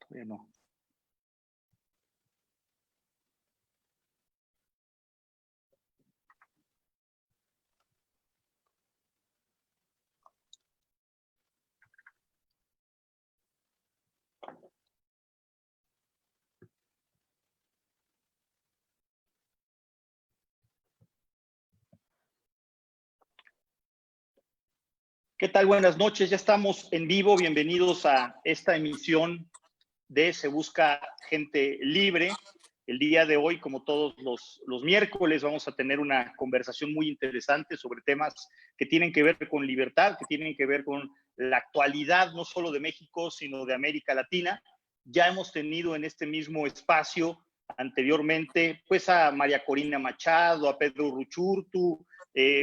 Bueno. ¿Qué tal? Buenas noches, ya estamos en vivo. Bienvenidos a esta emisión de Se Busca Gente Libre. El día de hoy, como todos los miércoles, vamos a tener una conversación muy interesante sobre temas que tienen que ver con libertad, que tienen que ver con la actualidad, no solo de México, sino de América Latina. Ya hemos tenido en este mismo espacio anteriormente, pues a María Corina Machado, a Pedro Ruchurtu,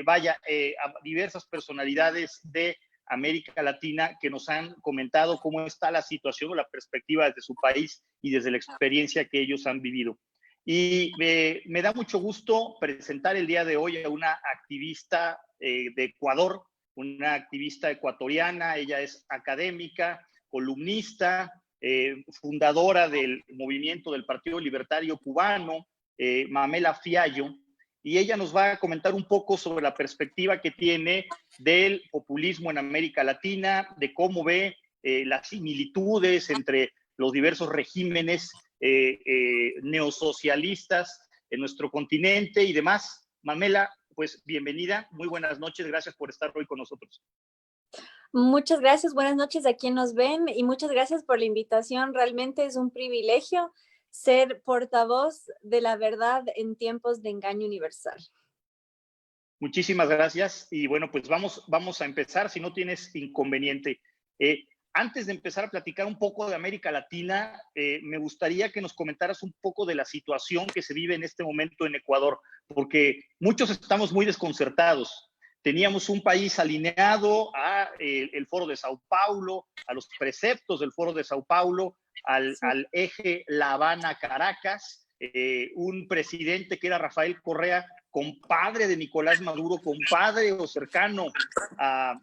a diversas personalidades de América Latina que nos han comentado cómo está la situación o la perspectiva desde su país y desde la experiencia que ellos han vivido. Y me da mucho gusto presentar el día de hoy a una activista de Ecuador, una activista ecuatoriana. Ella es académica, columnista, fundadora del movimiento del Partido Libertario Cubano, Mamela Fiallo, y ella nos va a comentar un poco sobre la perspectiva que tiene del populismo en América Latina, de cómo ve las similitudes entre los diversos regímenes neosocialistas en nuestro continente y demás. Mamela, pues bienvenida, muy buenas noches, gracias por estar hoy con nosotros. Muchas gracias, buenas noches a quien nos ven y muchas gracias por la invitación. Realmente es un privilegio ser portavoz de la verdad en tiempos de engaño universal. Muchísimas gracias y bueno, pues vamos a empezar, si no tienes inconveniente. Antes de empezar a platicar un poco de América Latina, me gustaría que nos comentaras un poco de la situación que se vive en este momento en Ecuador, porque muchos estamos muy desconcertados. Teníamos un país alineado a el Foro de Sao Paulo, a los preceptos del Foro de Sao Paulo, al eje La Habana-Caracas, un presidente que era Rafael Correa, compadre de Nicolás Maduro, compadre o cercano a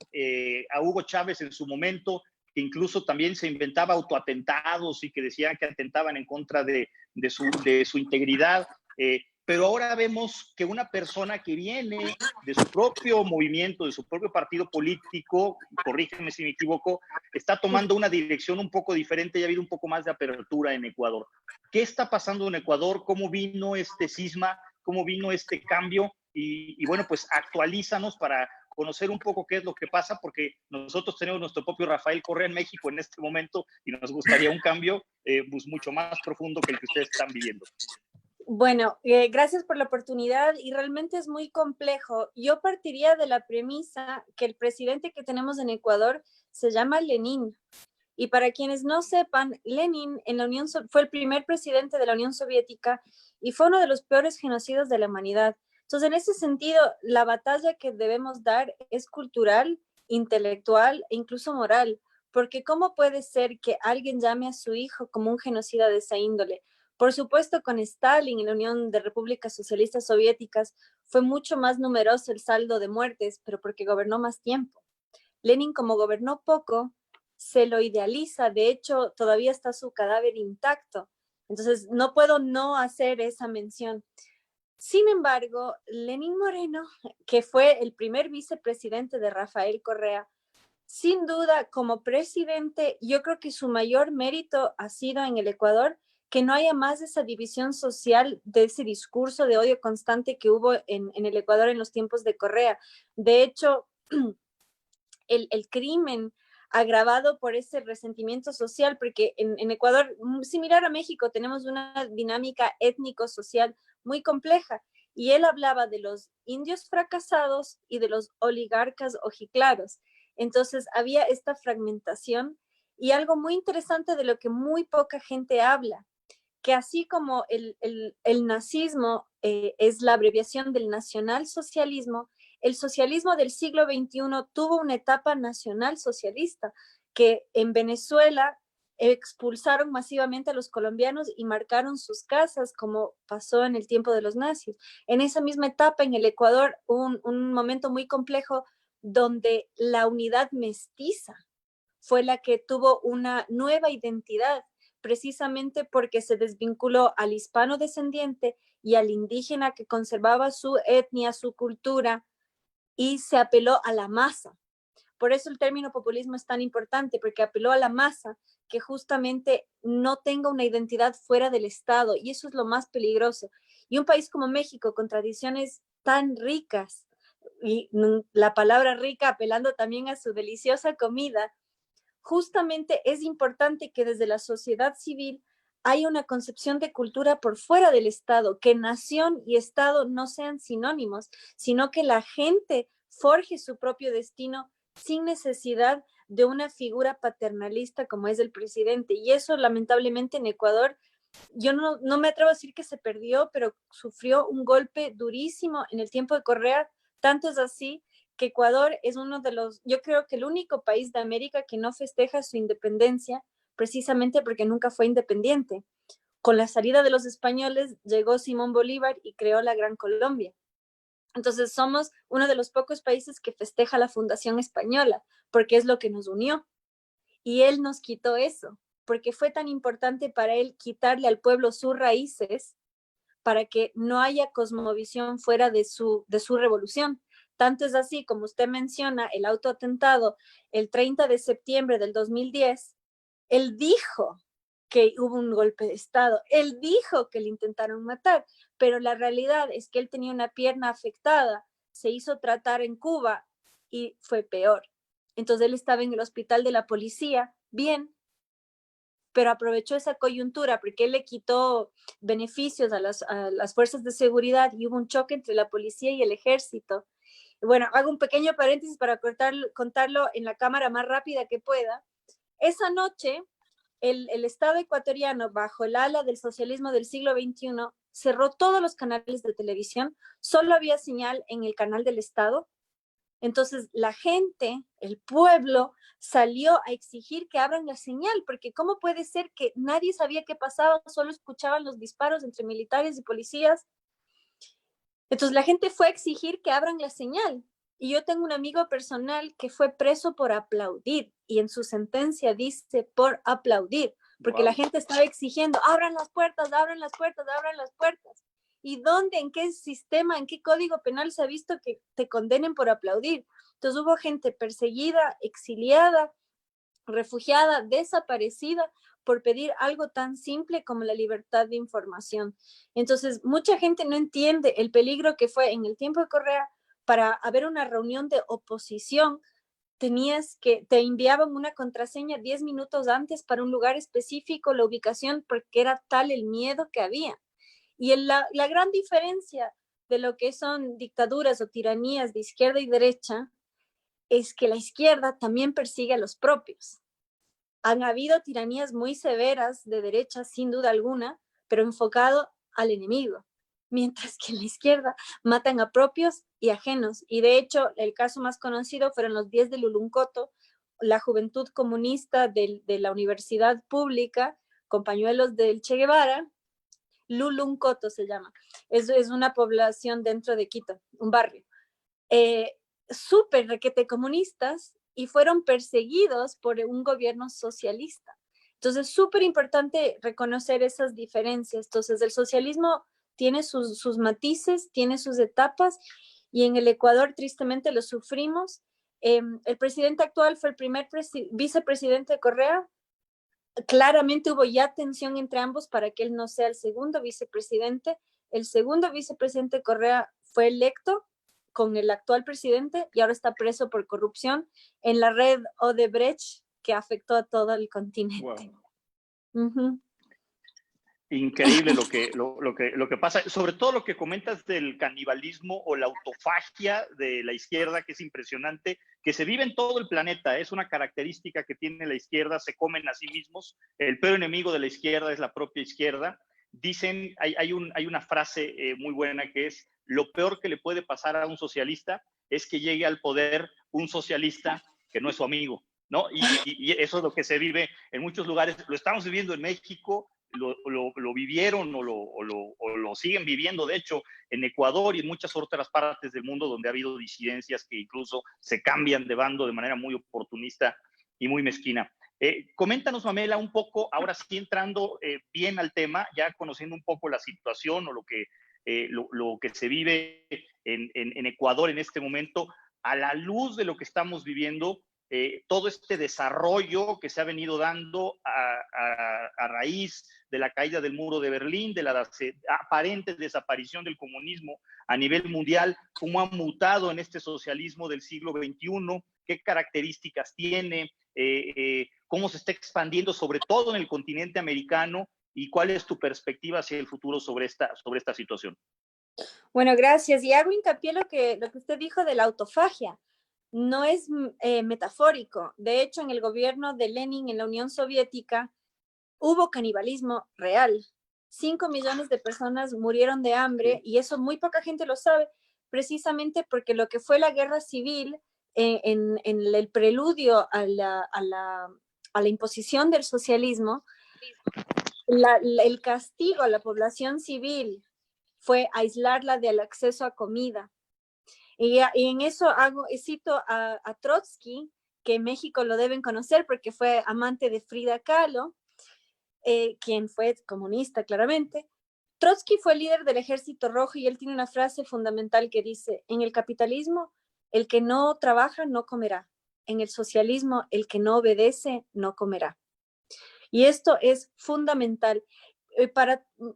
Hugo Chávez en su momento, que incluso también se inventaba autoatentados y que decía que atentaban en contra de su integridad. Pero ahora vemos que una persona que viene de su propio movimiento, de su propio partido político, corrígeme si me equivoco, está tomando una dirección un poco diferente y ha habido un poco más de apertura en Ecuador. ¿Qué está pasando en Ecuador? ¿Cómo vino este cisma? ¿Cómo vino este cambio? Y bueno, pues actualízanos para conocer un poco qué es lo que pasa, porque nosotros tenemos nuestro propio Rafael Correa en México en este momento y nos gustaría un cambio pues mucho más profundo que el que ustedes están viviendo. Bueno, gracias por la oportunidad y realmente es muy complejo. Yo partiría de la premisa que el presidente que tenemos en Ecuador se llama Lenin. Y para quienes no sepan, Lenin fue el primer presidente de la Unión Soviética y fue uno de los peores genocidios de la humanidad. Entonces, en ese sentido, la batalla que debemos dar es cultural, intelectual e incluso moral, porque ¿cómo puede ser que alguien llame a su hijo como un genocida de esa índole? Por supuesto, con Stalin y la Unión de Repúblicas Socialistas Soviéticas fue mucho más numeroso el saldo de muertes, pero porque gobernó más tiempo. Lenin, como gobernó poco, se lo idealiza, de hecho, todavía está su cadáver intacto. Entonces, no puedo no hacer esa mención. Sin embargo, Lenín Moreno, que fue el primer vicepresidente de Rafael Correa, sin duda, como presidente, yo creo que su mayor mérito ha sido en el Ecuador que no haya más esa división social de ese discurso de odio constante que hubo en el Ecuador en los tiempos de Correa. De hecho, el crimen agravado por ese resentimiento social, porque en Ecuador, similar a México, tenemos una dinámica étnico-social muy compleja. Y él hablaba de los indios fracasados y de los oligarcas ojiclaros. Entonces había esta fragmentación y algo muy interesante de lo que muy poca gente habla, que así como el nazismo es la abreviación del nacionalsocialismo, el socialismo del siglo XXI tuvo una etapa nacional socialista, que en Venezuela expulsaron masivamente a los colombianos y marcaron sus casas, como pasó en el tiempo de los nazis. En esa misma etapa, en el Ecuador, un momento muy complejo donde la unidad mestiza fue la que tuvo una nueva identidad, precisamente porque se desvinculó al hispano descendiente y al indígena que conservaba su etnia, su cultura, y se apeló a la masa. Por eso el término populismo es tan importante, porque apeló a la masa que justamente no tenga una identidad fuera del Estado, y eso es lo más peligroso. Y un país como México, con tradiciones tan ricas, y la palabra rica apelando también a su deliciosa comida, justamente es importante que desde la sociedad civil haya una concepción de cultura por fuera del Estado, que nación y Estado no sean sinónimos, sino que la gente forje su propio destino sin necesidad de una figura paternalista como es el presidente. Y eso lamentablemente en Ecuador, yo no me atrevo a decir que se perdió, pero sufrió un golpe durísimo en el tiempo de Correa. Tanto es así que Ecuador es uno de los, yo creo que el único país de América que no festeja su independencia, precisamente porque nunca fue independiente. Con la salida de los españoles llegó Simón Bolívar y creó la Gran Colombia. Entonces somos uno de los pocos países que festeja la fundación española, porque es lo que nos unió. Y él nos quitó eso, porque fue tan importante para él quitarle al pueblo sus raíces para que no haya cosmovisión fuera de su revolución. Tanto es así, como usted menciona, el autoatentado el 30 de septiembre del 2010, él dijo que hubo un golpe de Estado, él dijo que le intentaron matar, pero la realidad es que él tenía una pierna afectada, se hizo tratar en Cuba y fue peor. Entonces él estaba en el hospital de la policía, bien, pero aprovechó esa coyuntura porque él le quitó beneficios a las fuerzas de seguridad y hubo un choque entre la policía y el ejército. Bueno, hago un pequeño paréntesis para contarlo en la cámara más rápida que pueda. Esa noche, el Estado ecuatoriano, bajo el ala del socialismo del siglo XXI, cerró todos los canales de televisión, solo había señal en el canal del Estado. Entonces la gente, el pueblo, salió a exigir que abran la señal, porque ¿cómo puede ser que nadie sabía qué pasaba, solo escuchaban los disparos entre militares y policías? Entonces la gente fue a exigir que abran la señal. Y yo tengo un amigo personal que fue preso por aplaudir, y en su sentencia dice por aplaudir, porque wow, la gente estaba exigiendo, abran las puertas, abran las puertas, abran las puertas. ¿Y dónde, en qué sistema, en qué código penal se ha visto que te condenen por aplaudir? Entonces hubo gente perseguida, exiliada, refugiada, desaparecida por pedir algo tan simple como la libertad de información. Entonces, mucha gente no entiende el peligro que fue en el tiempo de Correa. Para haber una reunión de oposición, te enviaban una contraseña 10 minutos antes para un lugar específico, la ubicación, porque era tal el miedo que había. Y la gran diferencia de lo que son dictaduras o tiranías de izquierda y derecha es que la izquierda también persigue a los propios. Han habido tiranías muy severas de derecha, sin duda alguna, pero enfocado al enemigo, mientras que en la izquierda matan a propios y ajenos. Y de hecho, el caso más conocido fueron los 10 de Luluncoto, la juventud comunista de la universidad pública, con pañuelos del Che Guevara. Luluncoto se llama. Es una población dentro de Quito, un barrio. Súper requete comunistas, y fueron perseguidos por un gobierno socialista. Entonces, súper importante reconocer esas diferencias. Entonces, el socialismo tiene sus matices, tiene sus etapas, y en el Ecuador tristemente lo sufrimos. El presidente actual fue el primer vicepresidente de Correa. Claramente hubo ya tensión entre ambos para que él no sea el segundo vicepresidente. El segundo vicepresidente Correa fue electo con el actual presidente y ahora está preso por corrupción en la red Odebrecht, que afectó a todo el continente. Wow. Increíble lo que pasa, sobre todo lo que comentas del canibalismo o la autofagia de la izquierda, que es impresionante, que se vive en todo el planeta. Es una característica que tiene la izquierda, se comen a sí mismos. El peor enemigo de la izquierda es la propia izquierda. Dicen, hay una frase muy buena que es: lo peor que le puede pasar a un socialista es que llegue al poder un socialista que no es su amigo, ¿no? Y eso es lo que se vive en muchos lugares. Lo estamos viviendo en México, lo vivieron o lo siguen viviendo, de hecho, en Ecuador y en muchas otras partes del mundo donde ha habido disidencias que incluso se cambian de bando de manera muy oportunista y muy mezquina. Coméntanos, Pamela, un poco, ahora sí entrando bien al tema, ya conociendo un poco la situación o lo que se vive en Ecuador en este momento, a la luz de lo que estamos viviendo, todo este desarrollo que se ha venido dando a raíz de la caída del muro de Berlín, de la aparente desaparición del comunismo a nivel mundial, cómo ha mutado en este socialismo del siglo XXI, qué características tiene, cómo se está expandiendo, sobre todo en el continente americano, y cuál es tu perspectiva hacia el futuro sobre esta situación. Bueno, gracias. Y hago hincapié lo que usted dijo de la autofagia. No es metafórico. De hecho, en el gobierno de Lenin en la Unión Soviética hubo canibalismo real. 5 millones de personas murieron de hambre y eso muy poca gente lo sabe, precisamente porque lo que fue la guerra civil en el preludio a la imposición del socialismo, el castigo a la población civil fue aislarla del acceso a comida. Y en eso cito a Trotsky, que en México lo deben conocer porque fue amante de Frida Kahlo, quien fue comunista claramente. Trotsky fue líder del Ejército Rojo y él tiene una frase fundamental que dice, en el capitalismo, el que no trabaja no comerá. En el socialismo, el que no obedece no comerá. Y esto es fundamental.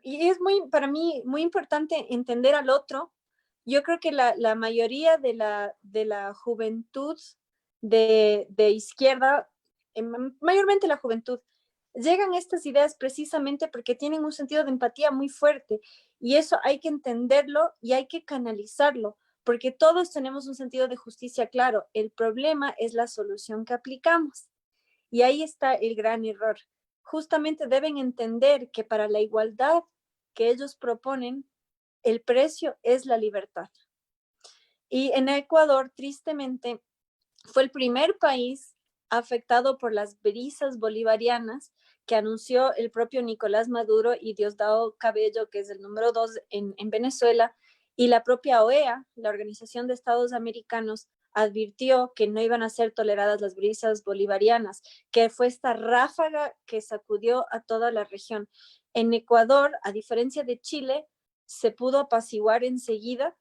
Y es para mí muy importante entender al otro. Yo creo que la mayoría de la juventud de izquierda, mayormente la juventud, llegan a estas ideas precisamente porque tienen un sentido de empatía muy fuerte y eso hay que entenderlo y hay que canalizarlo porque todos tenemos un sentido de justicia claro. El problema es la solución que aplicamos y ahí está el gran error. Justamente deben entender que para la igualdad que ellos proponen, el precio es la libertad. Y en Ecuador, tristemente, fue el primer país afectado por las brisas bolivarianas que anunció el propio Nicolás Maduro y Diosdado Cabello, que es el número 2 en Venezuela, y la propia OEA, la Organización de Estados Americanos, advirtió que no iban a ser toleradas las brisas bolivarianas, que fue esta ráfaga que sacudió a toda la región. En Ecuador, a diferencia de Chile, se pudo apaciguar enseguida.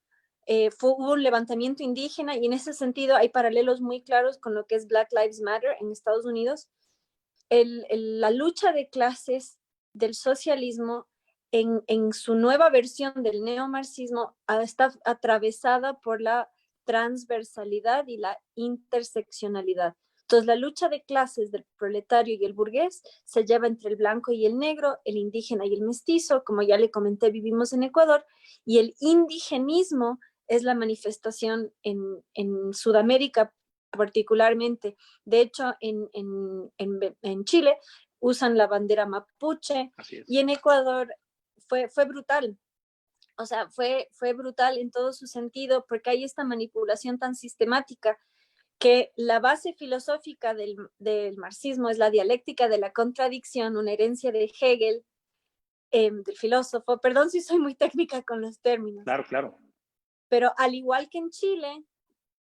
Hubo un levantamiento indígena y en ese sentido hay paralelos muy claros con lo que es Black Lives Matter en Estados Unidos. La lucha de clases del socialismo en su nueva versión del neomarxismo está atravesada por la transversalidad y la interseccionalidad. Entonces, la lucha de clases del proletario y el burgués se lleva entre el blanco y el negro, el indígena y el mestizo, como ya le comenté, vivimos en Ecuador, y el indigenismo es la manifestación en Sudamérica particularmente. De hecho, en Chile usan la bandera mapuche y en Ecuador fue brutal. O sea, fue brutal en todo su sentido porque hay esta manipulación tan sistemática que la base filosófica del marxismo es la dialéctica de la contradicción, una herencia de Hegel, del filósofo. Perdón si soy muy técnica con los términos. Claro, claro. Pero al igual que en Chile,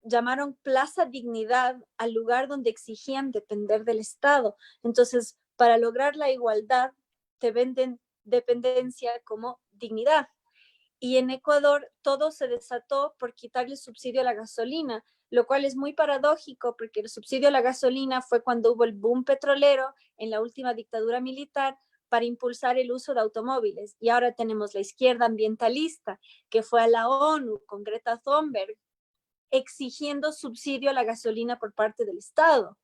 llamaron Plaza Dignidad al lugar donde exigían depender del Estado. Entonces, para lograr la igualdad, te venden dependencia como dignidad. Y en Ecuador todo se desató por quitarle subsidio a la gasolina, lo cual es muy paradójico porque el subsidio a la gasolina fue cuando hubo el boom petrolero en la última dictadura militar para impulsar el uso de automóviles. Y ahora tenemos la izquierda ambientalista que fue a la ONU con Greta Thunberg exigiendo subsidio a la gasolina por parte del Estado.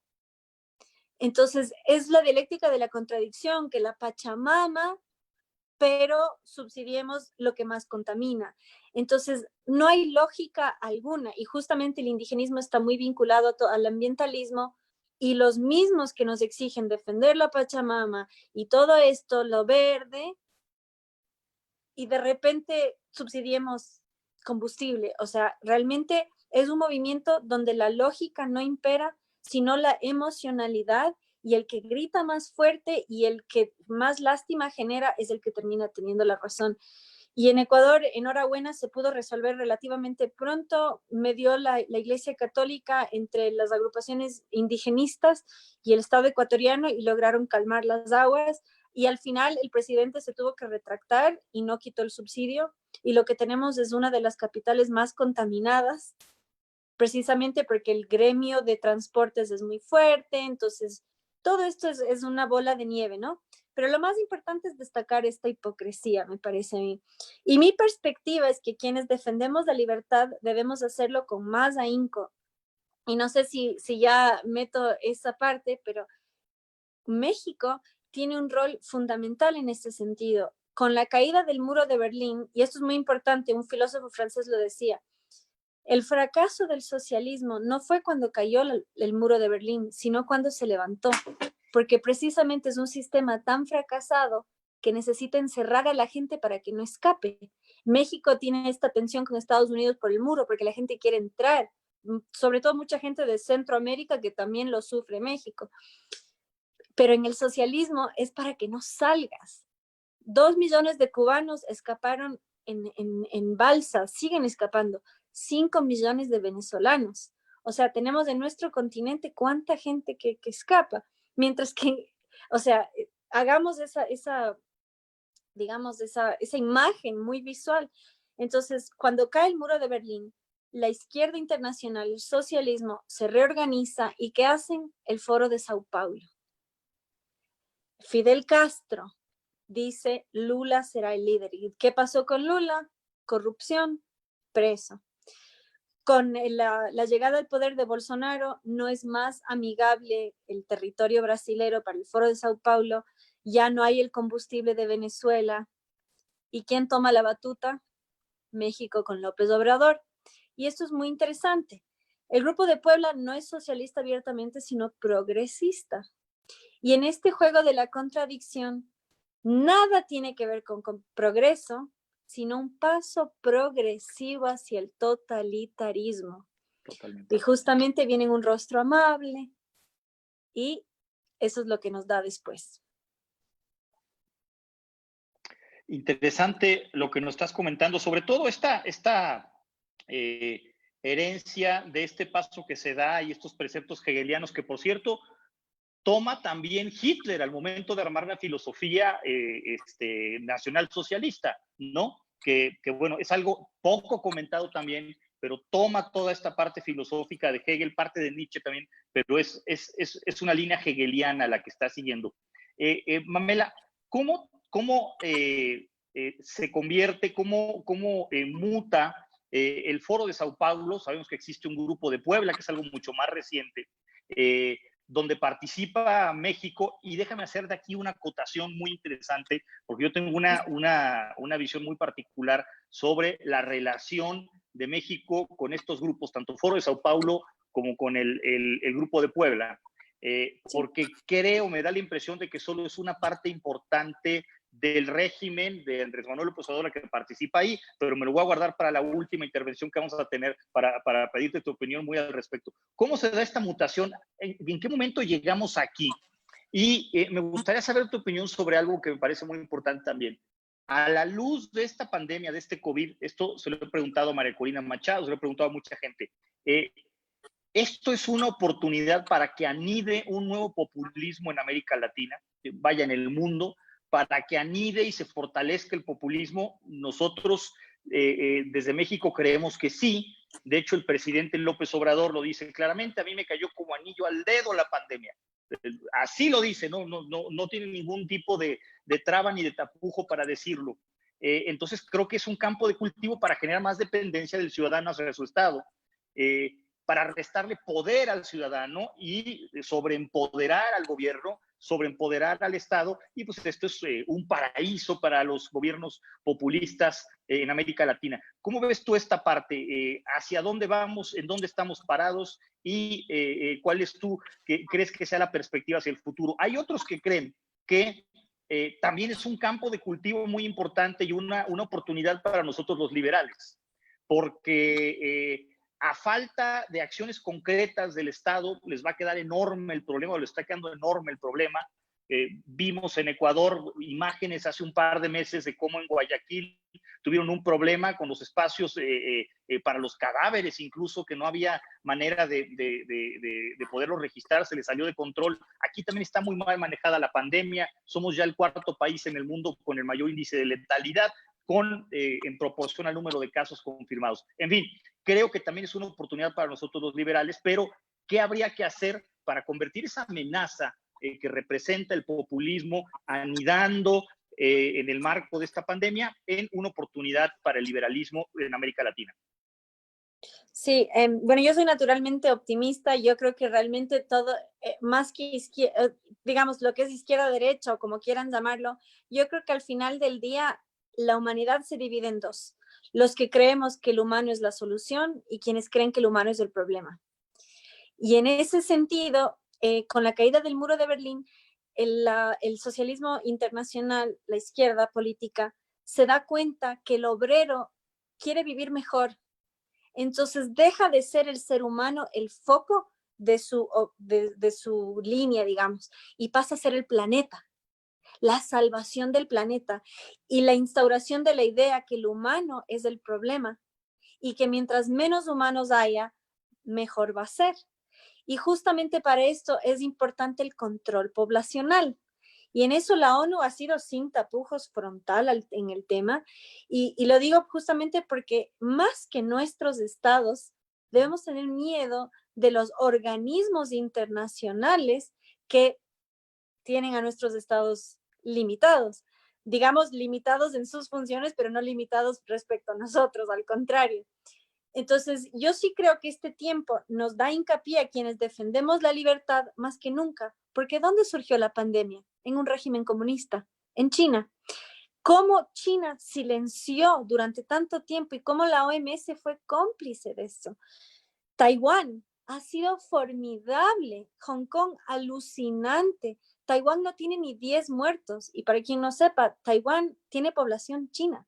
Entonces, es la dialéctica de la contradicción, que la Pachamama, pero subsidiemos lo que más contamina. Entonces, no hay lógica alguna y justamente el indigenismo está muy vinculado al ambientalismo y los mismos que nos exigen defender la Pachamama y todo esto, lo verde, y de repente subsidiemos combustible. O sea, realmente es un movimiento donde la lógica no impera, sino la emocionalidad y el que grita más fuerte y el que más lástima genera es el que termina teniendo la razón. Y en Ecuador, enhorabuena, se pudo resolver relativamente pronto. Medió la Iglesia Católica entre las agrupaciones indigenistas y el Estado ecuatoriano y lograron calmar las aguas. Y al final el presidente se tuvo que retractar y no quitó el subsidio. Y lo que tenemos es una de las capitales más contaminadas, precisamente porque el gremio de transportes es muy fuerte. Entonces, todo esto es una bola de nieve, ¿no? Pero lo más importante es destacar esta hipocresía, me parece a mí. Y mi perspectiva es que quienes defendemos la libertad debemos hacerlo con más ahínco. Y no sé si ya meto esa parte, pero México tiene un rol fundamental en este sentido. Con la caída del muro de Berlín, y esto es muy importante, un filósofo francés lo decía, el fracaso del socialismo no fue cuando cayó el muro de Berlín, sino cuando se levantó, porque precisamente es un sistema tan fracasado que necesita encerrar a la gente para que no escape. México tiene esta tensión con Estados Unidos por el muro, porque la gente quiere entrar, sobre todo mucha gente de Centroamérica que también lo sufre México. Pero en el socialismo es para que no salgas. 2 millones de cubanos escaparon en balsas, siguen escapando. 5 millones de venezolanos. O sea, tenemos en nuestro continente cuánta gente que escapa. Mientras que, o sea, hagamos digamos, esa imagen muy visual. Entonces, cuando cae el muro de Berlín, la izquierda internacional, el socialismo, se reorganiza y ¿qué hacen? El Foro de Sao Paulo. Fidel Castro dice, Lula será el líder. ¿Y qué pasó con Lula? Corrupción, preso. Con la llegada al poder de Bolsonaro, no es más amigable el territorio brasilero para el Foro de Sao Paulo, ya no hay el combustible de Venezuela. ¿Y quién toma la batuta? México con López Obrador. Y esto es muy interesante. El Grupo de Puebla no es socialista abiertamente, sino progresista. Y en este juego de la contradicción, nada tiene que ver con progreso, sino un paso progresivo hacia el totalitarismo. Totalmente. Y justamente viene un rostro amable y eso es lo que nos da después. Interesante lo que nos estás comentando, sobre todo esta herencia de este paso que se da y estos preceptos hegelianos que, por cierto, toma también Hitler al momento de armar la filosofía nacional socialista, ¿no? Que bueno, es algo poco comentado también, pero toma toda esta parte filosófica de Hegel, parte de Nietzsche también, pero es una línea hegeliana la que está siguiendo. Mamela, ¿cómo se convierte, cómo muta el Foro de Sao Paulo? Sabemos que existe un grupo de Puebla, que es algo mucho más reciente, donde participa México, y déjame hacer de aquí una acotación muy interesante, porque yo tengo una visión muy particular sobre la relación de México con estos grupos, tanto Foro de Sao Paulo como con el Grupo de Puebla, porque creo, me da la impresión de que solo es una parte importante del régimen de Andrés Manuel López Obrador que participa ahí, pero me lo voy a guardar para la última intervención que vamos a tener para pedirte tu opinión muy al respecto. ¿Cómo se da esta mutación? ¿En qué momento llegamos aquí? Y me gustaría saber tu opinión sobre algo que me parece muy importante también. A la luz de esta pandemia, de este COVID, esto se lo he preguntado a María Corina Machado, se lo he preguntado a mucha gente. Esto es una oportunidad para que anide un nuevo populismo en América Latina, vaya en el mundo, para que anide y se fortalezca el populismo. Nosotros desde México creemos que sí. De hecho, el presidente López Obrador lo dice claramente, a mí me cayó como anillo al dedo la pandemia. Así lo dice, no tiene ningún tipo de traba ni de tapujo para decirlo. Entonces creo que es un campo de cultivo para generar más dependencia del ciudadano hacia su Estado. Para restarle poder al ciudadano y sobreempoderar al gobierno, sobreempoderar al Estado, y pues esto es un paraíso para los gobiernos populistas en América Latina. ¿Cómo ves tú esta parte? ¿Hacia dónde vamos? ¿En dónde estamos parados? ¿Y cuál es tú que crees que sea la perspectiva hacia el futuro? Hay otros que creen que también es un campo de cultivo muy importante y una oportunidad para nosotros los liberales, porque a falta de acciones concretas del Estado, les va a quedar enorme el problema, o les está quedando enorme el problema. Vimos en Ecuador imágenes hace un par de meses de cómo en Guayaquil tuvieron un problema con los espacios para los cadáveres, incluso que no había manera de poderlos registrar, se les salió de control. Aquí también está muy mal manejada la pandemia, somos ya el cuarto país en el mundo con el mayor índice de letalidad, en proporción al número de casos confirmados. En fin, creo que también es una oportunidad para nosotros los liberales, pero ¿qué habría que hacer para convertir esa amenaza que representa el populismo anidando en el marco de esta pandemia en una oportunidad para el liberalismo en América Latina? Sí, bueno, yo soy naturalmente optimista. Yo creo que realmente todo, más que izquierda, digamos, lo que es izquierda-derecha o como quieran llamarlo, yo creo que al final del día la humanidad se divide en dos. Los que creemos que el humano es la solución y quienes creen que el humano es el problema. Y en ese sentido, con la caída del muro de Berlín, el socialismo internacional, la izquierda política, se da cuenta que el obrero quiere vivir mejor. Entonces deja de ser el ser humano el foco de su línea, digamos, y pasa a ser el planeta, la salvación del planeta y la instauración de la idea que el humano es el problema y que mientras menos humanos haya, mejor va a ser. Y justamente para esto es importante el control poblacional. Y en eso la ONU ha sido sin tapujos frontal en el tema. Y lo digo justamente porque más que nuestros estados, debemos tener miedo de los organismos internacionales que tienen a nuestros estados limitados. Digamos, limitados en sus funciones, pero no limitados respecto a nosotros, al contrario. Entonces, yo sí creo que este tiempo nos da hincapié a quienes defendemos la libertad más que nunca, porque ¿dónde surgió la pandemia? En un régimen comunista, en China. ¿Cómo China silenció durante tanto tiempo y cómo la OMS fue cómplice de esto? Taiwán ha sido formidable, Hong Kong alucinante. Taiwán no tiene ni 10 muertos y para quien no sepa, Taiwán tiene población china.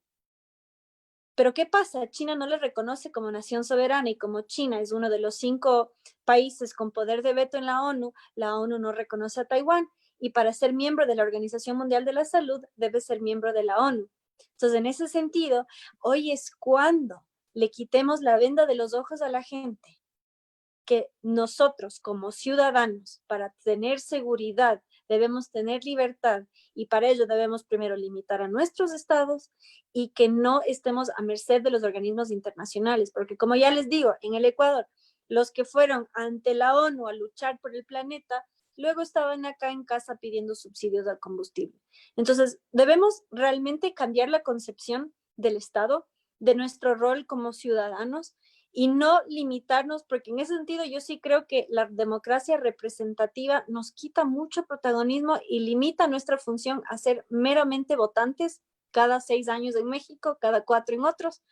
Pero ¿qué pasa? China no le reconoce como nación soberana y como China es uno de los 5 países con poder de veto en la ONU no reconoce a Taiwán y para ser miembro de la Organización Mundial de la Salud debe ser miembro de la ONU. Entonces, en ese sentido, hoy es cuando le quitemos la venda de los ojos a la gente que nosotros como ciudadanos, para tener seguridad, debemos tener libertad y para ello debemos primero limitar a nuestros estados y que no estemos a merced de los organismos internacionales, porque como ya les digo, en el Ecuador, los que fueron ante la ONU a luchar por el planeta, luego estaban acá en casa pidiendo subsidios al combustible. Entonces, debemos realmente cambiar la concepción del Estado, de nuestro rol como ciudadanos y no limitarnos, porque en ese sentido yo sí creo que la democracia representativa nos quita mucho protagonismo y limita nuestra función a ser meramente votantes cada 6 años en México, cada 4 en otros,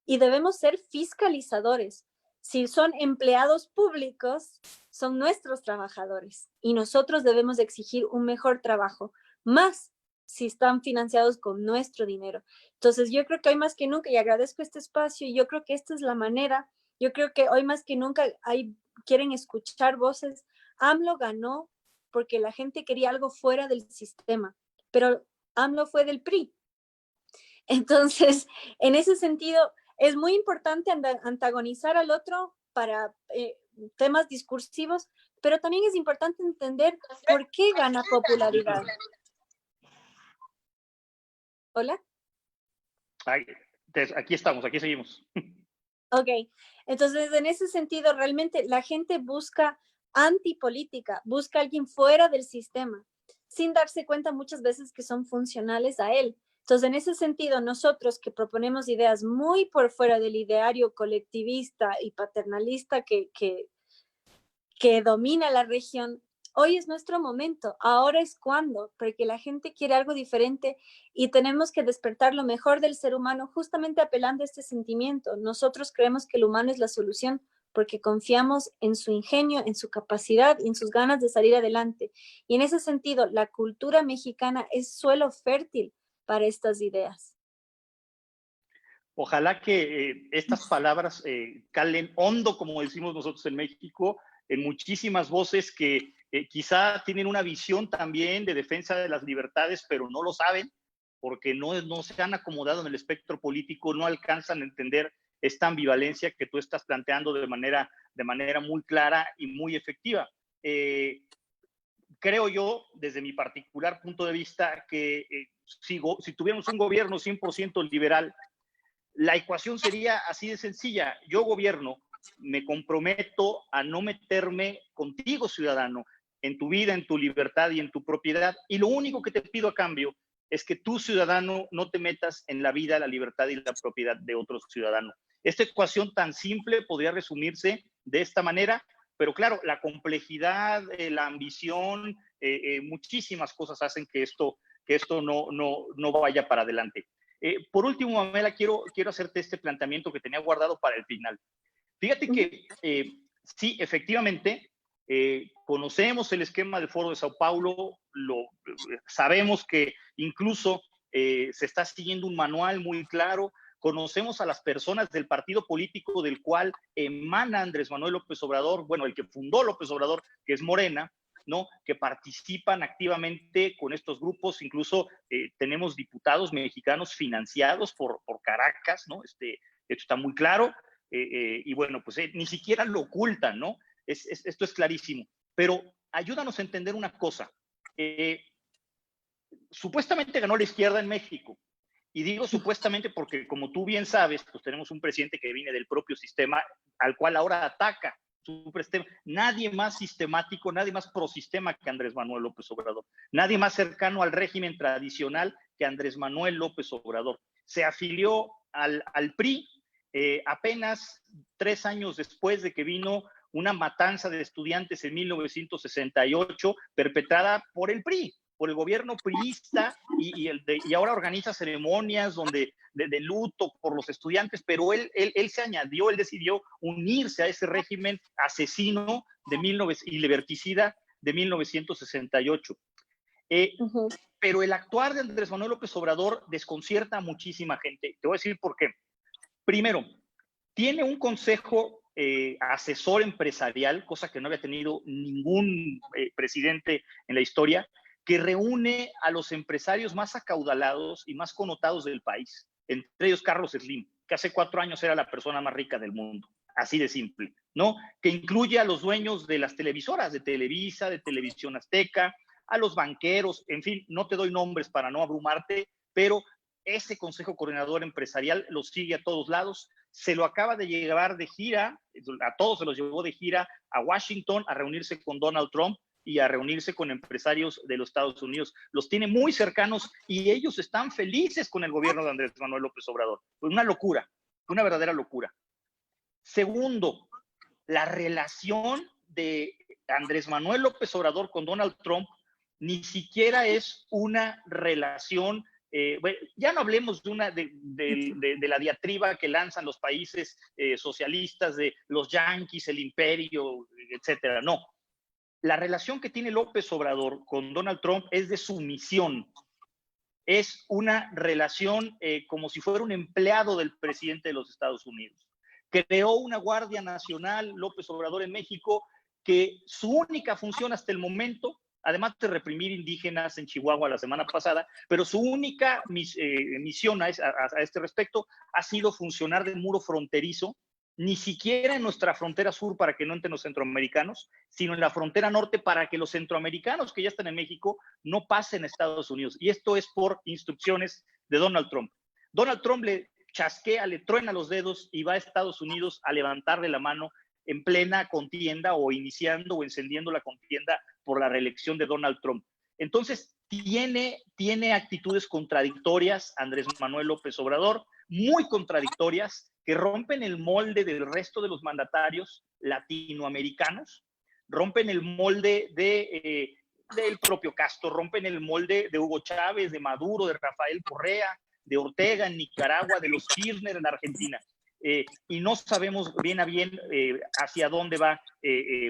y debemos ser fiscalizadores. Si son empleados públicos, son nuestros trabajadores y nosotros debemos exigir un mejor trabajo, más si están financiados con nuestro dinero. Entonces, yo creo que hoy más que nunca, y agradezco este espacio, y yo creo que esta es la manera, yo creo que hoy más que nunca quieren escuchar voces. AMLO ganó porque la gente quería algo fuera del sistema, pero AMLO fue del PRI. Entonces, en ese sentido, es muy importante antagonizar al otro para temas discursivos, pero también es importante entender por qué gana popularidad. ¿Hola? Aquí estamos, aquí seguimos. Ok, entonces en ese sentido realmente la gente busca antipolítica, busca a alguien fuera del sistema, sin darse cuenta muchas veces que son funcionales a él. Entonces en ese sentido nosotros que proponemos ideas muy por fuera del ideario colectivista y paternalista que domina la región, hoy es nuestro momento, ahora es cuando, porque la gente quiere algo diferente y tenemos que despertar lo mejor del ser humano justamente apelando a este sentimiento. Nosotros creemos que el humano es la solución porque confiamos en su ingenio, en su capacidad y en sus ganas de salir adelante. Y en ese sentido, la cultura mexicana es suelo fértil para estas ideas. Ojalá que estas palabras calen hondo, como decimos nosotros en México, en muchísimas voces que Quizá tienen una visión también de defensa de las libertades, pero no lo saben porque no se han acomodado en el espectro político, no alcanzan a entender esta ambivalencia que tú estás planteando de manera muy clara y muy efectiva. Creo yo, desde mi particular punto de vista, que si tuviéramos un gobierno 100% liberal, la ecuación sería así de sencilla. Yo gobierno, me comprometo a no meterme contigo, ciudadano, en tu vida, en tu libertad y en tu propiedad. Y lo único que te pido a cambio es que tú, ciudadano, no te metas en la vida, la libertad y la propiedad de otros ciudadanos. Esta ecuación tan simple podría resumirse de esta manera, pero claro, la complejidad, la ambición, muchísimas cosas hacen que esto no vaya para adelante. Por último, Mamela, quiero hacerte este planteamiento que tenía guardado para el final. Fíjate que sí, efectivamente, conocemos el esquema del Foro de Sao Paulo, sabemos que incluso se está siguiendo un manual muy claro, conocemos a las personas del partido político del cual emana Andrés Manuel López Obrador, bueno, el que fundó López Obrador, que es Morena, ¿no? Que participan activamente con estos grupos, incluso tenemos diputados mexicanos financiados por Caracas, ¿no? Esto está muy claro, y bueno, pues ni siquiera lo ocultan, ¿no? Esto es clarísimo, pero ayúdanos a entender una cosa. Supuestamente ganó la izquierda en México, y digo supuestamente porque, como tú bien sabes, pues tenemos un presidente que viene del propio sistema al cual ahora ataca. Nadie más sistemático, nadie más prosistema que Andrés Manuel López Obrador, nadie más cercano al régimen tradicional que Andrés Manuel López Obrador. Se afilió al PRI apenas 3 años después de que vino una matanza de estudiantes en 1968 perpetrada por el PRI, por el gobierno priista, y ahora organiza ceremonias de luto por los estudiantes, pero él se añadió, él decidió unirse a ese régimen asesino y liberticida de 1968. Pero el actuar de Andrés Manuel López Obrador desconcierta a muchísima gente. Te voy a decir por qué. Primero, tiene un consejo asesor empresarial, cosa que no había tenido ningún presidente en la historia, que reúne a los empresarios más acaudalados y más connotados del país, entre ellos Carlos Slim, que hace 4 años era la persona más rica del mundo, así de simple, ¿no? Que incluye a los dueños de las televisoras, de Televisa, de Televisión Azteca, a los banqueros, en fin, no te doy nombres para no abrumarte, pero ese Consejo Coordinador Empresarial los sigue a todos lados. Se lo acaba de llevar de gira, a todos se los llevó de gira a Washington a reunirse con Donald Trump y a reunirse con empresarios de los Estados Unidos. Los tiene muy cercanos y ellos están felices con el gobierno de Andrés Manuel López Obrador. Una locura, una verdadera locura. Segundo, la relación de Andrés Manuel López Obrador con Donald Trump ni siquiera es una relación. Bueno, ya no hablemos de la diatriba que lanzan los países socialistas de los yanquis, el imperio, etcétera. No. La relación que tiene López Obrador con Donald Trump es de sumisión. Es una relación como si fuera un empleado del presidente de los Estados Unidos. Creó una Guardia Nacional, López Obrador, en México, que su única función hasta el momento, además de reprimir indígenas en Chihuahua la semana pasada, pero su única misión a este respecto ha sido funcionar de muro fronterizo, ni siquiera en nuestra frontera sur para que no entren los centroamericanos, sino en la frontera norte para que los centroamericanos que ya están en México no pasen a Estados Unidos. Y esto es por instrucciones de Donald Trump. Donald Trump le chasquea, le truena los dedos y va a Estados Unidos a levantarle la mano en plena contienda o iniciando o encendiendo la contienda por la reelección de Donald Trump. Entonces, tiene actitudes contradictorias Andrés Manuel López Obrador, muy contradictorias, que rompen el molde del resto de los mandatarios latinoamericanos, rompen el molde del propio Castro, rompen el molde de Hugo Chávez, de Maduro, de Rafael Correa, de Ortega en Nicaragua, de los Kirchner en Argentina. Y no sabemos bien a bien hacia dónde va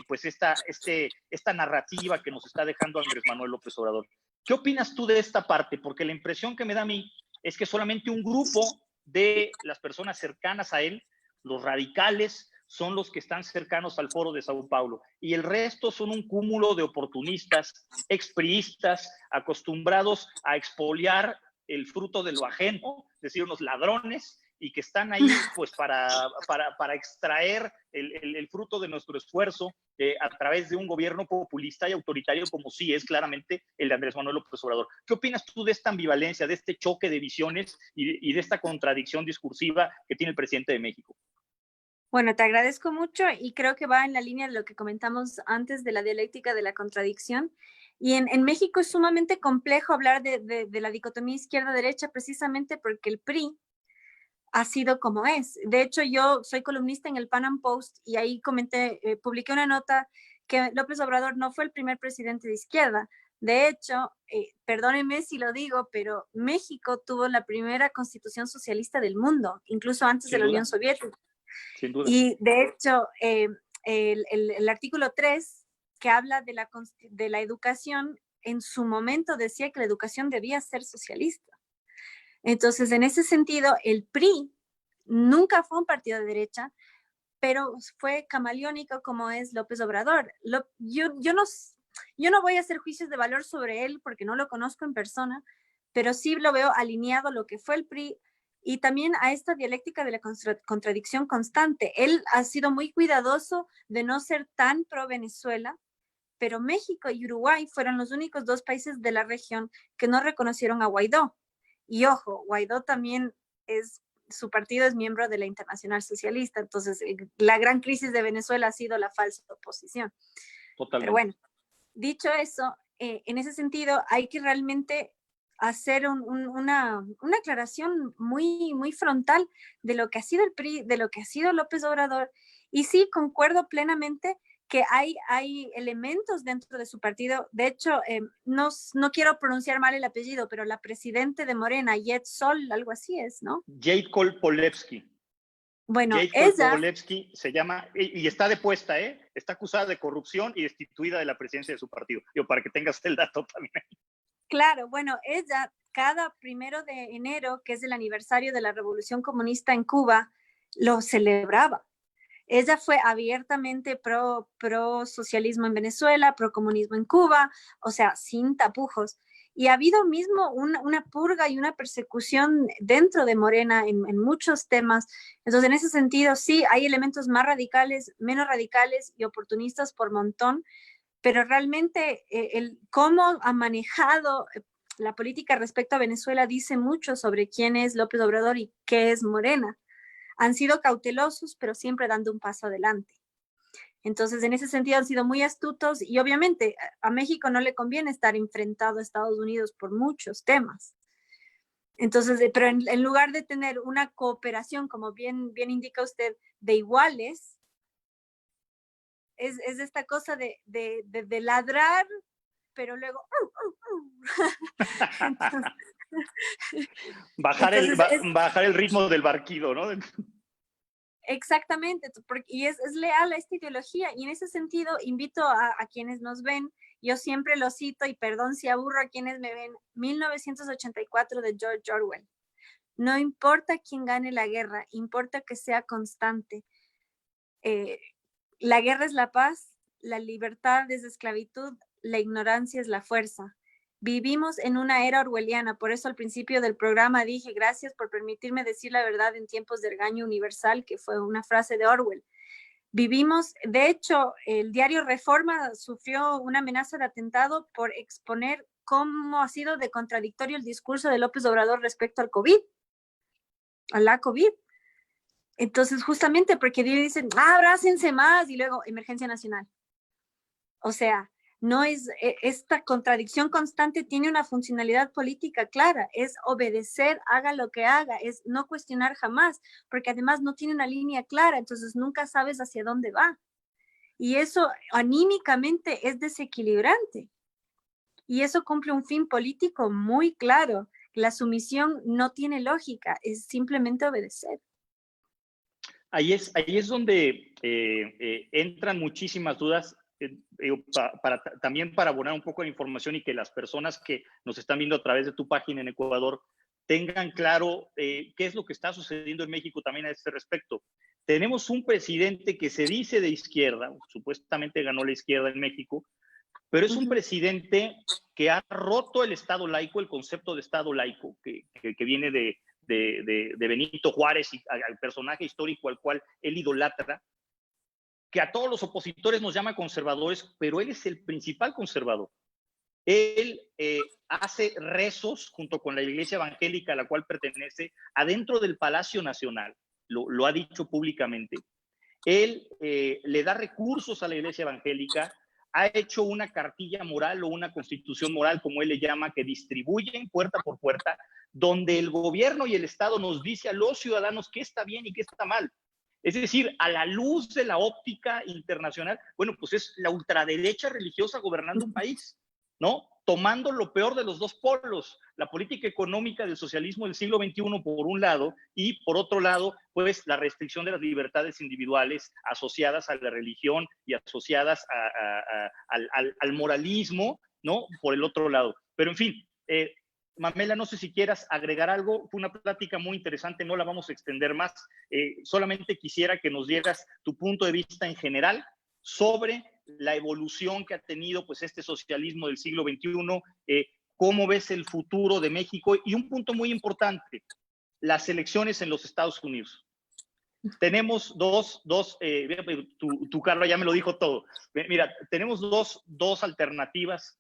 pues esta narrativa que nos está dejando Andrés Manuel López Obrador. ¿Qué opinas tú de esta parte? Porque la impresión que me da a mí es que solamente un grupo de las personas cercanas a él, los radicales, son los que están cercanos al Foro de Sao Paulo, y el resto son un cúmulo de oportunistas, expriistas, acostumbrados a expoliar el fruto de lo ajeno, es decir, unos ladrones, y que están ahí pues para extraer el fruto de nuestro esfuerzo a través de un gobierno populista y autoritario como sí es claramente el de Andrés Manuel López Obrador. ¿Qué opinas tú de esta ambivalencia, de este choque de visiones y de esta contradicción discursiva que tiene el presidente de México? Bueno, te agradezco mucho y creo que va en la línea de lo que comentamos antes de la dialéctica de la contradicción. Y en México es sumamente complejo hablar de la dicotomía izquierda-derecha precisamente porque el PRI ha sido como es. De hecho, yo soy columnista en el Pan Am Post y ahí publiqué una nota que López Obrador no fue el primer presidente de izquierda. De hecho, perdónenme si lo digo, pero México tuvo la primera constitución socialista del mundo, incluso antes de la Unión Soviética. Sin duda. Y de hecho, el artículo 3, que habla de la educación, en su momento decía que la educación debía ser socialista. Entonces, en ese sentido, el PRI nunca fue un partido de derecha, pero fue camaleónico como es López Obrador. Yo no voy a hacer juicios de valor sobre él porque no lo conozco en persona, pero sí lo veo alineado a lo que fue el PRI y también a esta dialéctica de la contradicción constante. Él ha sido muy cuidadoso de no ser tan pro Venezuela, pero México y Uruguay fueron los únicos dos países de la región que no reconocieron a Guaidó. Y ojo, Guaidó también su partido es miembro de la Internacional Socialista, entonces la gran crisis de Venezuela ha sido la falsa oposición. Totalmente. Pero bueno, dicho eso, en ese sentido hay que realmente hacer una aclaración muy, muy frontal de lo que ha sido el PRI, de lo que ha sido López Obrador, y sí, concuerdo plenamente que hay elementos dentro de su partido. De hecho, no quiero pronunciar mal el apellido, pero la presidenta de Morena, Yet Sol, algo así es, ¿no? Jade Kolpolevsky. Bueno, Jade Kolpolevsky se llama, y está depuesta, está acusada de corrupción y destituida de la presidencia de su partido. Yo, para que tengas el dato también. Claro, bueno, ella cada 1 de enero, que es el aniversario de la Revolución Comunista en Cuba, lo celebraba. Ella fue abiertamente pro socialismo en Venezuela, pro comunismo en Cuba, o sea, sin tapujos. Y ha habido mismo una purga y una persecución dentro de Morena en muchos temas. Entonces, en ese sentido, sí, hay elementos más radicales, menos radicales y oportunistas por montón, pero realmente cómo ha manejado la política respecto a Venezuela dice mucho sobre quién es López Obrador y qué es Morena. Han sido cautelosos, pero siempre dando un paso adelante. Entonces, en ese sentido han sido muy astutos y obviamente a México no le conviene estar enfrentado a Estados Unidos por muchos temas. Entonces, pero en lugar de tener una cooperación, como bien indica usted, de iguales, es esta cosa de ladrar, pero luego... Entonces, bajar el ritmo del barquido, ¿no? Exactamente, y es leal a esta ideología, y en ese sentido invito a quienes nos ven, yo siempre lo cito, y perdón si aburro a quienes me ven, 1984 de George Orwell. No importa quién gane la guerra, importa que sea constante. La guerra es la paz, la libertad es esclavitud, la ignorancia es la fuerza. Vivimos en una era orwelliana, por eso al principio del programa dije gracias por permitirme decir la verdad en tiempos de regaño universal, que fue una frase de Orwell. Vivimos, de hecho, el diario Reforma sufrió una amenaza de atentado por exponer cómo ha sido de contradictorio el discurso de López Obrador respecto al COVID, a la COVID. Entonces, justamente porque dicen, abrácense más, y luego emergencia nacional. O sea, no es, esta contradicción constante tiene una funcionalidad política clara, es obedecer, haga lo que haga, es no cuestionar jamás, porque además no tiene una línea clara, entonces nunca sabes hacia dónde va. Y eso anímicamente es desequilibrante. Y eso cumple un fin político muy claro. La sumisión no tiene lógica, es simplemente obedecer. Ahí es donde entran muchísimas dudas, también para abonar un poco de información y que las personas que nos están viendo a través de tu página en Ecuador tengan claro qué es lo que está sucediendo en México también a este respecto. Tenemos un presidente que se dice de izquierda, supuestamente ganó la izquierda en México, pero es un presidente que ha roto el Estado laico, el concepto de Estado laico, que viene de Benito Juárez, y al personaje histórico al cual él idolatra, que a todos los opositores nos llama conservadores, pero él es el principal conservador. Él hace rezos junto con la iglesia evangélica a la cual pertenece adentro del Palacio Nacional, lo ha dicho públicamente. Él le da recursos a la iglesia evangélica, ha hecho una cartilla moral o una constitución moral, como él le llama, que distribuyen puerta por puerta, donde el gobierno y el Estado nos dice a los ciudadanos qué está bien y qué está mal. Es decir, a la luz de la óptica internacional, bueno, pues es la ultraderecha religiosa gobernando un país, ¿no? Tomando lo peor de los dos polos, la política económica del socialismo del siglo XXI por un lado, y por otro lado, pues la restricción de las libertades individuales asociadas a la religión y asociadas al moralismo, ¿no? Por el otro lado. Pero en fin, Mamela, no sé si quieras agregar algo. Fue una plática muy interesante, no la vamos a extender más. Solamente quisiera que nos dieras tu punto de vista en general sobre la evolución que ha tenido pues este socialismo del siglo XXI, cómo ves el futuro de México, y un punto muy importante, las elecciones en los Estados Unidos. Tenemos tu Carlos ya me lo dijo todo. Mira, tenemos dos alternativas: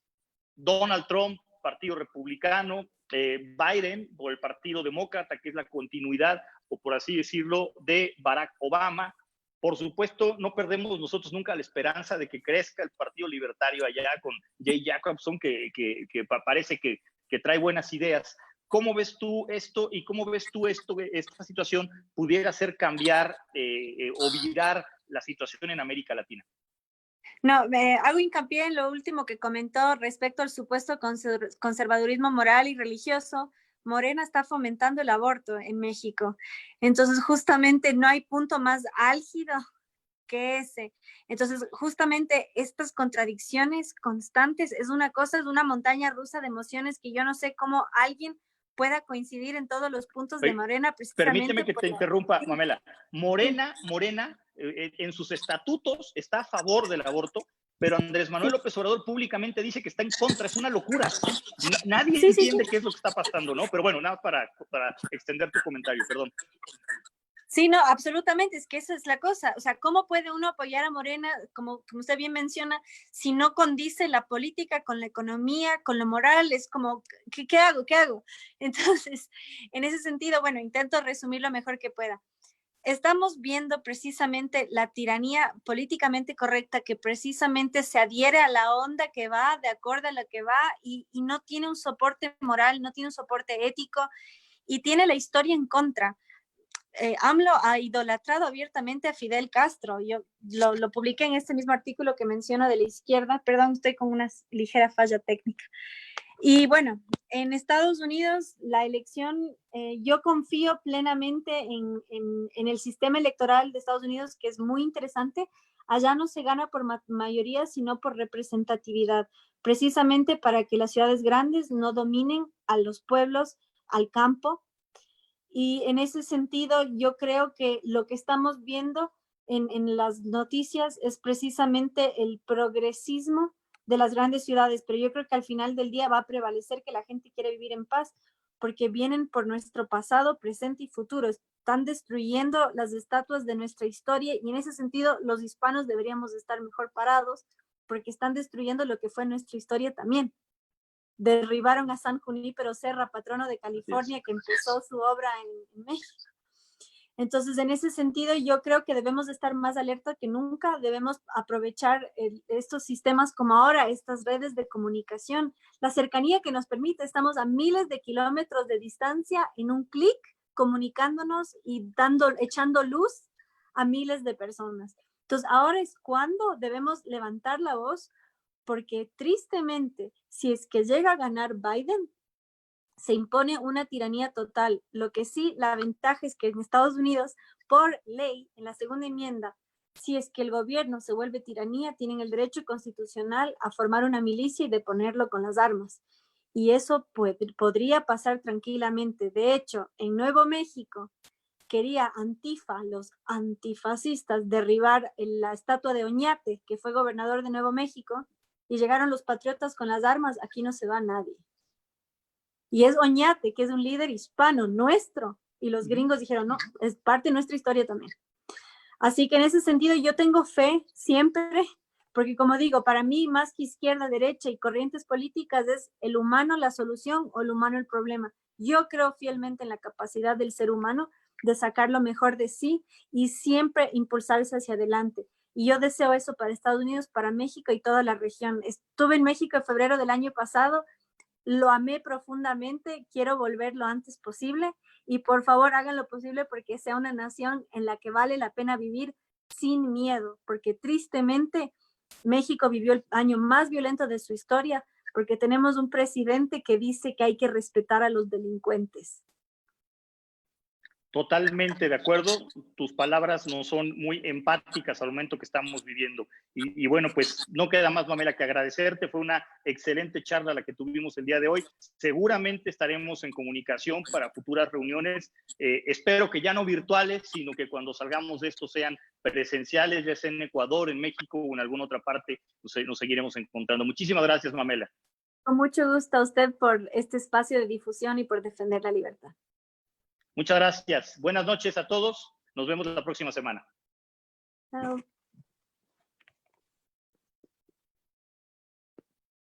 Donald Trump, Partido Republicano, Biden por el Partido Demócrata, que es la continuidad, o por así decirlo, de Barack Obama. Por supuesto, no perdemos nosotros nunca la esperanza de que crezca el Partido Libertario allá con Jay Jacobson, que parece que trae buenas ideas. ¿Cómo ves tú esto y cómo ves tú esta situación pudiera hacer cambiar o virar la situación en América Latina? No, hago hincapié en lo último que comentó respecto al supuesto conservadurismo moral y religioso. Morena está fomentando el aborto en México. Entonces, justamente no hay punto más álgido que ese. Entonces, justamente estas contradicciones constantes es una cosa, es una montaña rusa de emociones que yo no sé cómo alguien pueda coincidir en todos los puntos de Morena. Permíteme que te interrumpa, Mamela. Morena, en sus estatutos está a favor del aborto, pero Andrés Manuel López Obrador públicamente dice que está en contra. Es una locura. Nadie entiende qué es lo que está pasando, ¿no? Pero bueno, nada para extender tu comentario, perdón. Sí, no, absolutamente, es que esa es la cosa. O sea, ¿cómo puede uno apoyar a Morena, como usted bien menciona, si no condice la política con la economía, con lo moral? Es como, ¿qué hago? ¿Qué hago? Entonces, en ese sentido, bueno, intento resumir lo mejor que pueda. Estamos viendo precisamente la tiranía políticamente correcta que precisamente se adhiere a la onda que va, de acuerdo a la que va, y no tiene un soporte moral, no tiene un soporte ético, y tiene la historia en contra. AMLO ha idolatrado abiertamente a Fidel Castro. Yo lo publiqué en este mismo artículo que menciono de la izquierda. Perdón, estoy con una ligera falla técnica. Y bueno, en Estados Unidos, la elección, yo confío plenamente en el sistema electoral de Estados Unidos, que es muy interesante. Allá no se gana por mayoría, sino por representatividad, precisamente para que las ciudades grandes no dominen a los pueblos, al campo. Y en ese sentido, yo creo que lo que estamos viendo en las noticias es precisamente el progresismo de las grandes ciudades, pero yo creo que al final del día va a prevalecer que la gente quiere vivir en paz, porque vienen por nuestro pasado, presente y futuro. Están destruyendo las estatuas de nuestra historia, y en ese sentido los hispanos deberíamos estar mejor parados, porque están destruyendo lo que fue nuestra historia también. Derribaron a San Junípero Serra, patrono de California, que empezó su obra en México. Entonces, en ese sentido, yo creo que debemos estar más alerta que nunca. Debemos aprovechar estos sistemas como ahora, estas redes de comunicación, la cercanía que nos permite. Estamos a miles de kilómetros de distancia, en un clic, comunicándonos y echando luz a miles de personas. Entonces, ahora es cuando debemos levantar la voz, porque tristemente, si es que llega a ganar Biden, se impone una tiranía total. Lo que sí, la ventaja es que en Estados Unidos, por ley, en la segunda enmienda, si es que el gobierno se vuelve tiranía, tienen el derecho constitucional a formar una milicia y deponerlo con las armas. Y eso podría pasar tranquilamente. De hecho, en Nuevo México, quería Antifa, los antifascistas, derribar la estatua de Oñate, que fue gobernador de Nuevo México, y llegaron los patriotas con las armas, aquí no se va nadie. Y es Oñate, que es un líder hispano nuestro, y los gringos dijeron, no, es parte de nuestra historia también. Así que en ese sentido yo tengo fe siempre, porque como digo, para mí más que izquierda, derecha y corrientes políticas es el humano la solución o el humano el problema. Yo creo fielmente en la capacidad del ser humano de sacar lo mejor de sí y siempre impulsarse hacia adelante. Y yo deseo eso para Estados Unidos, para México y toda la región. Estuve en México en febrero del año pasado, lo amé profundamente, quiero volver lo antes posible y por favor hagan lo posible porque sea una nación en la que vale la pena vivir sin miedo, porque tristemente México vivió el año más violento de su historia porque tenemos un presidente que dice que hay que respetar a los delincuentes. Totalmente de acuerdo, tus palabras nos son muy empáticas al momento que estamos viviendo. Y bueno, pues no queda más, Pamela, que agradecerte. Fue una excelente charla la que tuvimos el día de hoy. Seguramente estaremos en comunicación para futuras reuniones. Espero que ya no virtuales, sino que cuando salgamos de esto sean presenciales, ya sea en Ecuador, en México o en alguna otra parte, nos seguiremos encontrando. Muchísimas gracias, Pamela. Con mucho gusto a usted por este espacio de difusión y por defender la libertad. Muchas gracias. Buenas noches a todos. Nos vemos la próxima semana. Chao.